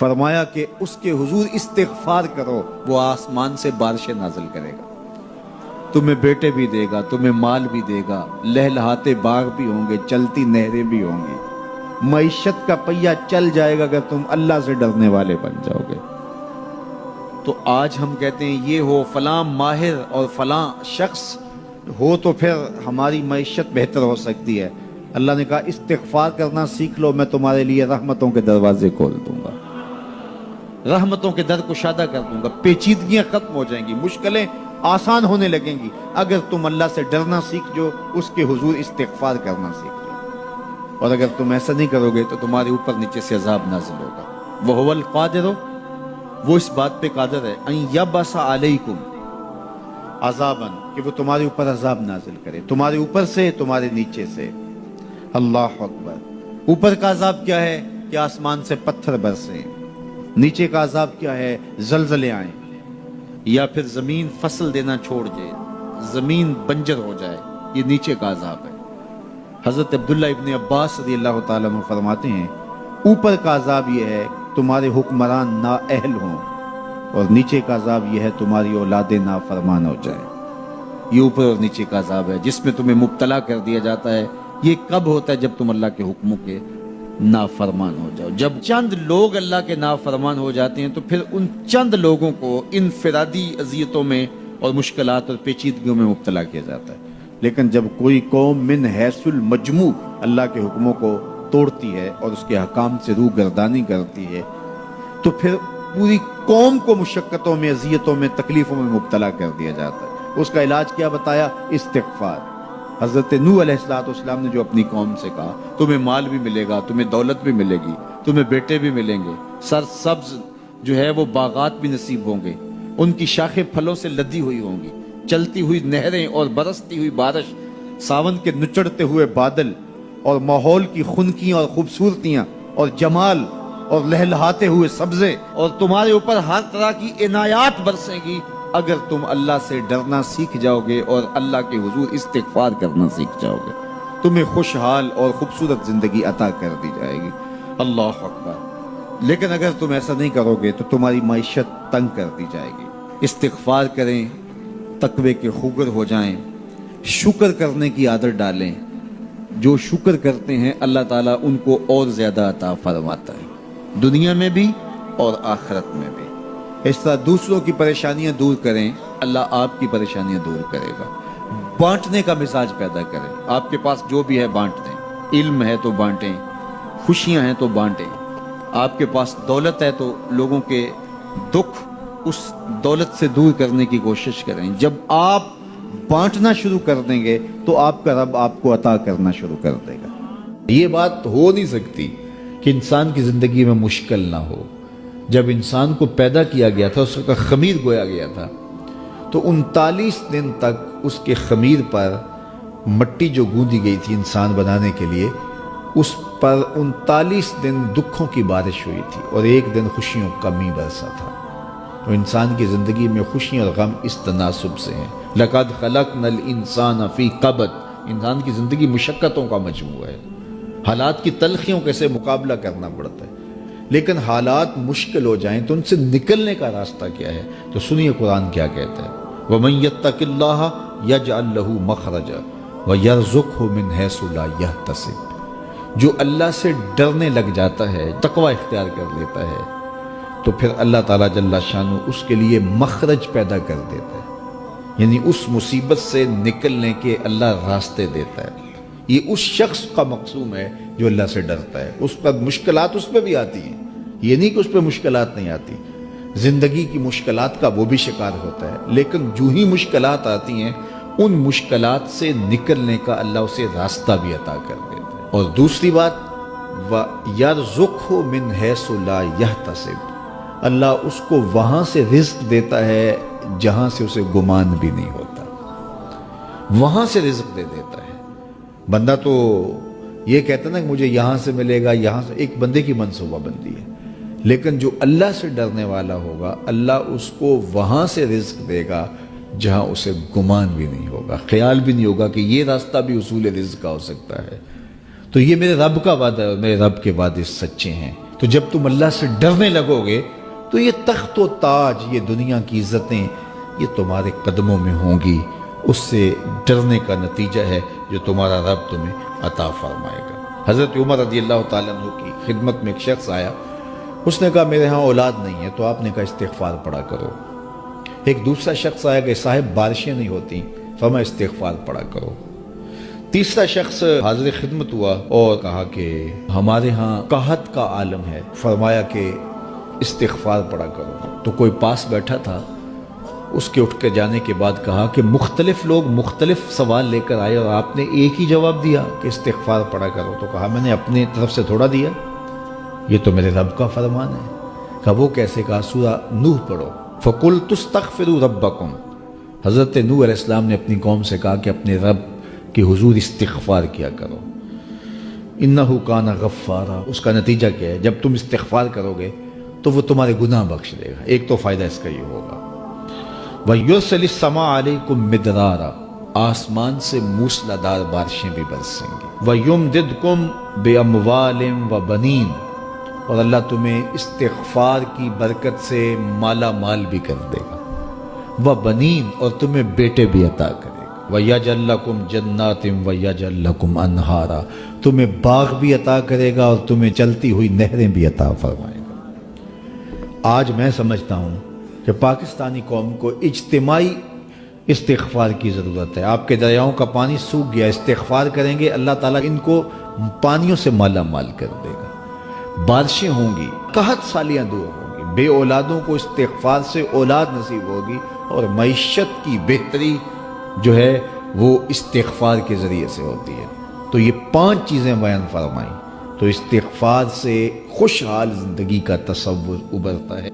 فرمایا کہ اس کے حضور استغفار کرو، وہ آسمان سے بارشیں نازل کرے گا، تمہیں بیٹے بھی دے گا، تمہیں مال بھی دے گا، لہلہاتے باغ بھی ہوں گے، چلتی نہریں بھی ہوں گی، معیشت کا پہیہ چل جائے گا اگر تم اللہ سے ڈرنے والے بن جاؤ گے۔ تو آج ہم کہتے ہیں یہ ہو فلاں ماہر اور فلاں شخص ہو تو پھر ہماری معیشت بہتر ہو سکتی ہے۔ اللہ نے کہا استغفار کرنا سیکھ لو، میں تمہارے لیے رحمتوں کے دروازے کھول دوں گا، رحمتوں کے در کشادہ کر دوں گا، پیچیدگیاں ختم ہو جائیں گی، مشکلیں آسان ہونے لگیں گی اگر تم اللہ سے ڈرنا سیکھ جو، اس کے حضور استغفار کرنا سیکھ لو۔ اور اگر تم ایسا نہیں کرو گے تو تمہارے اوپر نیچے سے عذاب نازل ہوگا۔ وَهُوَ الْقَادِرُ، وہ اس بات پہ قادر ہے، ان یبعث علیکم عذاباً، کہ وہ تمہارے اوپر عذاب نازل کرے، تمہارے اوپر سے، تمہارے نیچے سے۔ اللہ اکبر۔ اوپر کا عذاب کیا ہے کہ آسمان سے پتھر برسیں، نیچے کا عذاب کیا ہے زلزلے آئیں، یا پھر زمین فصل دینا چھوڑ جائے، زمین بنجر ہو جائے، یہ نیچے کا عذاب ہے۔ حضرت عبداللہ ابن عباس رضی اللہ تعالیٰ عنہ فرماتے ہیں اوپر کا عذاب یہ ہے تمہارے حکمران نااہل ہوں، اور نیچے کا عذاب یہ ہے تمہاری اولاد نافرمان ہو جائے۔ یہ اوپر اور نیچے کا عذاب ہے جس میں تمہیں مبتلا کر دیا جاتا ہے۔ یہ کب ہوتا ہے؟ جب تم اللہ کے حکموں کے نافرمان ہو جاؤ۔ جب چند لوگ اللہ کے نافرمان ہو جاتے ہیں تو پھر ان چند لوگوں کو انفرادی اذیتوں میں اور مشکلات اور پیچیدگیوں میں مبتلا کیا جاتا ہے۔ لیکن جب کوئی قوم من حیث المجموع اللہ کے حکموں کو توڑتی ہے اور اس کے حکام سے روح گردانی کرتی ہے تو پھر پوری قوم کو مشقتوں میں، اذیتوں میں، تکلیفوں میں مبتلا کر دیا جاتا ہے۔ اس کا علاج کیا بتایا؟ استغفار۔ حضرت نوح علیہ السلام نے جو اپنی قوم سے کہا تمہیں مال بھی ملے گا، تمہیں دولت بھی ملے گی، تمہیں بیٹے بھی ملیں گے، سرسبز جو ہے وہ باغات بھی نصیب ہوں گے، ان کی شاخیں پھلوں سے لدی ہوئی ہوں گی، چلتی ہوئی نہریں اور برستی ہوئی بارش، ساون کے نچڑتے ہوئے بادل، اور ماحول کی خنکیاں اور خوبصورتیاں اور جمال اور لہلہاتے ہوئے سبزے، اور تمہارے اوپر ہر طرح کی عنایات برسیں گی اگر تم اللہ سے ڈرنا سیکھ جاؤ گے اور اللہ کے حضور استغفار کرنا سیکھ جاؤ گے، تمہیں خوشحال اور خوبصورت زندگی عطا کر دی جائے گی۔ اللہ اکبر۔ لیکن اگر تم ایسا نہیں کرو گے تو تمہاری معیشت تنگ کر دی جائے گی۔ استغفار کریں، تقوی کے خوگر ہو جائیں، شکر کرنے کی عادت ڈالیں۔ جو شکر کرتے ہیں اللہ تعالیٰ ان کو اور زیادہ عطا فرماتا ہے، دنیا میں بھی اور آخرت میں بھی۔ اس طرح دوسروں کی پریشانیاں دور کریں، اللہ آپ کی پریشانیاں دور کرے گا۔ بانٹنے کا مزاج پیدا کریں، آپ کے پاس جو بھی ہے بانٹ دیں، علم ہے تو بانٹیں، خوشیاں ہیں تو بانٹیں، آپ کے پاس دولت ہے تو لوگوں کے دکھ اس دولت سے دور کرنے کی کوشش کریں۔ جب آپ بانٹنا شروع کر دیں گے تو آپ کا رب آپ کو عطا کرنا شروع کر دے گا۔ یہ بات ہو نہیں سکتی کہ انسان کی زندگی میں مشکل نہ ہو۔ جب انسان کو پیدا کیا گیا تھا، اس کا خمیر گویا گیا تھا، تو 39 دن تک اس کے خمیر پر مٹی جو گوندی گئی تھی انسان بنانے کے لیے، اس پر 39 دن دکھوں کی بارش ہوئی تھی اور ایک دن خوشیوں کا می برسا تھا۔ تو انسان کی زندگی میں خوشیاں اور غم اس تناسب سے ہیں۔ لَقَدْ خَلَقْنَا الْإِنسَانَ فِي قَبْضٍ، انسان کی زندگی مشقتوں کا مجموعہ ہے، حالات کی تلخیوں کے سے مقابلہ کرنا پڑتا ہے۔ لیکن حالات مشکل ہو جائیں تو ان سے نکلنے کا راستہ کیا ہے؟ تو سنیے قرآن کیا کہتا ہے، وَمَن يَتَّقِ اللَّهَ يَجْعَلْ لَهُ مَخْرَجًا وَيَرْزُقْهُ مِنْ حَيْثُ لَا يَحْتَسِبُ، جو اللہ سے ڈرنے لگ جاتا ہے، تقوی اختیار کر لیتا ہے، تو پھر اللہ تعالیٰ جل شانہ اس کے لیے مخرج پیدا کر دیتا ہے، یعنی اس مصیبت سے نکلنے کے اللہ راستے دیتا ہے۔ یہ اس شخص کا مقصوم ہے جو اللہ سے ڈرتا ہے۔ اس پر مشکلات اس پہ بھی آتی ہیں، یہ نہیں کہ اس پہ مشکلات نہیں آتی، زندگی کی مشکلات کا وہ بھی شکار ہوتا ہے، لیکن جو ہی مشکلات آتی ہیں ان مشکلات سے نکلنے کا اللہ اسے راستہ بھی عطا کر دیتا ہے۔ اور دوسری بات، وَيَرْزُقْهُ مِنْ حَيْثُ لَا يَحْتَسِبُ، اللہ اس کو وہاں سے رزق دیتا ہے جہاں سے اسے گمان بھی نہیں ہوتا، وہاں سے رزق دے دیتا ہے۔ بندہ تو یہ کہتا نا کہ مجھے یہاں سے ملے گا، یہاں سے، ایک بندے کی منصوبہ بندی ہے، لیکن جو اللہ سے ڈرنے والا ہوگا اللہ اس کو وہاں سے رزق دے گا جہاں اسے گمان بھی نہیں ہوگا، خیال بھی نہیں ہوگا کہ یہ راستہ بھی حصول رزق کا ہو سکتا ہے۔ تو یہ میرے رب کا وعدہ ہے اور میرے رب کے وعدے سچے ہیں، تو جب تم اللہ سے ڈرنے لگو گے تو یہ تخت و تاج، یہ دنیا کی عزتیں، یہ تمہارے قدموں میں ہوں گی۔ اس سے ڈرنے کا نتیجہ ہے جو تمہارا رب تمہیں عطا فرمائے گا۔ حضرت عمر رضی اللہ تعالیٰ عنہ کی خدمت میں ایک شخص آیا، اس نے کہا میرے ہاں اولاد نہیں ہے، تو آپ نے کہا استغفار پڑھا کرو۔ ایک دوسرا شخص آیا کہ صاحب بارشیں نہیں ہوتی، فرمایا استغفار پڑھا کرو۔ تیسرا شخص حاضر خدمت ہوا اور کہا کہ ہمارے ہاں قحط کا عالم ہے، فرمایا کہ استغفار پڑھا کرو۔ تو کوئی پاس بیٹھا تھا، اس کے اٹھ کے جانے کے بعد کہا کہ مختلف لوگ مختلف سوال لے کر آئے اور آپ نے ایک ہی جواب دیا کہ استغفار پڑھا کرو۔ تو کہا میں نے اپنی طرف سے تھوڑا دیا، یہ تو میرے رب کا فرمان ہے۔ کہا وہ کیسے؟ کہا سورہ نوح پڑھو، فَقُلْتُ اسْتَغْفِرُوا رَبَّكُمْ۔ حضرت نوح علیہ السلام نے اپنی قوم سے کہا کہ اپنے رب کے حضور استغفار کیا کرو، اِنَّهُ كَانَ غَفَّارًا۔ اس کا نتیجہ کیا ہے؟ جب تم استغفار کرو گے تو وہ تمہارے گناہ بخش دے گا۔ ایک تو فائدہ اس کا یہ ہوگا، وَيُرْسِلِ السَّمَاءَ عَلَيْكُمْ مِدْرَارًا، آسمان سے موسلادھار بارشیں بھی برسیں گی، وَيُمْدِدْكُمْ بِأَمْوَالٍ وَبَنِينَ، اور اللہ تمہیں استغفار کی برکت سے مالا مال بھی کر دے گا، وَبَنِينَ، اور تمہیں بیٹے بھی عطا کرے گا، وَيَجْعَلْ لَكُمْ جَنَّاتٍ وَيَجْعَلْ لَكُمْ أَنْهَارًا، تمہیں باغ بھی عطا کرے گا اور تمہیں چلتی ہوئی نہریں بھی عطا فرمائے گا۔ آج میں سمجھتا ہوں کہ پاکستانی قوم کو اجتماعی استغفار کی ضرورت ہے۔ آپ کے دریاؤں کا پانی سوکھ گیا، استغفار کریں گے اللہ تعالیٰ ان کو پانیوں سے مالا مال کر دے گا، بارشیں ہوں گی، قحط سالیاں دور ہوں گی، بے اولادوں کو استغفار سے اولاد نصیب ہوگی، اور معیشت کی بہتری جو ہے وہ استغفار کے ذریعے سے ہوتی ہے۔ تو یہ 5 چیزیں بیان فرمائیں، تو استغفار سے خوشحال زندگی کا تصور ابھرتا ہے۔